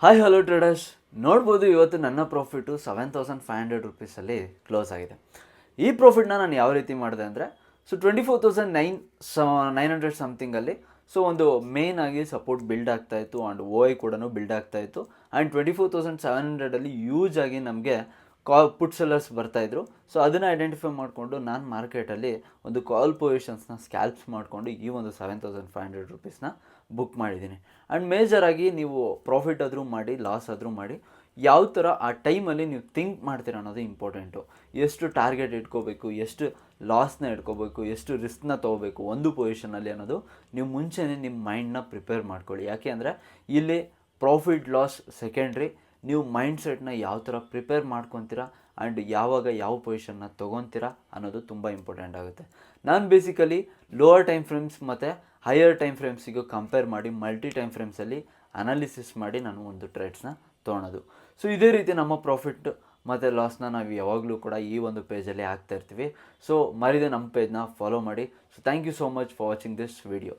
Hi hello traders, ನೋಡ್ಬೋದು ಇವತ್ತು ನನ್ನ ಪ್ರಾಫಿಟು 7500 ರುಪೀಸಲ್ಲಿ ಕ್ಲೋಸ್ ಆಗಿದೆ. ಈ ಪ್ರಾಫಿಟ್ನ ನಾನು ಯಾವ ರೀತಿ ಮಾಡಿದೆ ಅಂದರೆ, 24,900 ಸಮಥಿಂಗಲ್ಲಿ ಒಂದು ಮೇನ್ ಆಗಿ ಸಪೋರ್ಟ್ ಬಿಲ್ಡ್ ಆಗ್ತಾಯಿತ್ತು ಆ್ಯಂಡ್ OI ಕೂಡ ಬಿಲ್ಡ್ ಆಗ್ತಾಯಿತ್ತು. ಆ್ಯಂಡ್ 24,700ಅಲ್ಲಿ ಯೂಸ್ ಆಗಿ ನಮಗೆ ಪುಟ್ ಸೆಲ್ಲರ್ಸ್ ಬರ್ತಾಯಿದ್ರು. ಅದನ್ನು ಐಡೆಂಟಿಫೈ ಮಾಡಿಕೊಂಡು ನಾನು ಮಾರ್ಕೆಟಲ್ಲಿ ಒಂದು ಕಾಲ್ ಪೊಸಿಷನ್ಸ್ನ ಸ್ಕ್ಯಾಲ್ಪ್ಸ್ ಮಾಡಿಕೊಂಡು ಈ ಒಂದು 7500 ರುಪೀಸ್ನ ಬುಕ್ ಮಾಡಿದ್ದೀನಿ. ಆ್ಯಂಡ್ ಮೇಜರಾಗಿ ನೀವು ಪ್ರಾಫಿಟ್ ಆದರೂ ಮಾಡಿ, ಲಾಸ್ ಆದರೂ ಮಾಡಿ, ಯಾವ ಥರ ಆ ಟೈಮಲ್ಲಿ ನೀವು ಥಿಂಕ್ ಮಾಡ್ತೀರ ಅನ್ನೋದು ಇಂಪಾರ್ಟೆಂಟು. ಎಷ್ಟು ಟಾರ್ಗೆಟ್ ಇಟ್ಕೋಬೇಕು, ಎಷ್ಟು ಲಾಸ್ನ ಇಟ್ಕೋಬೇಕು, ಎಷ್ಟು ರಿಸ್ಕ್ನ ತೊಗೋಬೇಕು ಒಂದು ಪೊಸಿಷನಲ್ಲಿ ಅನ್ನೋದು ನೀವು ಮುಂಚೆನೇ ನಿಮ್ಮ ಮೈಂಡ್ನ ಪ್ರಿಪೇರ್ ಮಾಡ್ಕೊಳ್ಳಿ. ಯಾಕೆ ಅಂದರೆ ಇಲ್ಲಿ ಪ್ರಾಫಿಟ್ ಲಾಸ್ ಸೆಕೆಂಡ್ರಿ, ನೀವು ಮೈಂಡ್ಸೆಟ್ನ ಯಾವ ಥರ ಪ್ರಿಪೇರ್ ಮಾಡ್ಕೊತೀರಾ ಆ್ಯಂಡ್ ಯಾವಾಗ ಯಾವ ಪೊಸಿಷನ್ನ ತೊಗೊತೀರಾ ಅನ್ನೋದು ತುಂಬ ಇಂಪಾರ್ಟೆಂಟ್ ಆಗುತ್ತೆ. ನಾನು ಬೇಸಿಕಲಿ ಲೋವರ್ ಟೈಮ್ ಫ್ರೇಮ್ಸ್ ಮತ್ತು ಹೈಯರ್ ಟೈಮ್ ಫ್ರೇಮ್ಸಿಗೂ ಕಂಪೇರ್ ಮಾಡಿ ಮಲ್ಟಿ ಟೈಮ್ ಫ್ರೇಮ್ಸಲ್ಲಿ ಅನಾಲಿಸಿಸ್ ಮಾಡಿ ನಾನು ಒಂದು ಟ್ರೇಡ್ಸ್ನ ತೊಗೊಳೋದು. ಇದೇ ರೀತಿ ನಮ್ಮ ಪ್ರಾಫಿಟ್ ಮತ್ತು ಲಾಸ್ನ ನಾವು ಯಾವಾಗಲೂ ಕೂಡ ಈ ಒಂದು ಪೇಜಲ್ಲಿ ಹಾಕ್ತಾ ಇರ್ತೀವಿ. ಮರಿದೆ ನಮ್ಮ ಪೇಜ್ನ ಫಾಲೋ ಮಾಡಿ. Thank you so much for watching this video.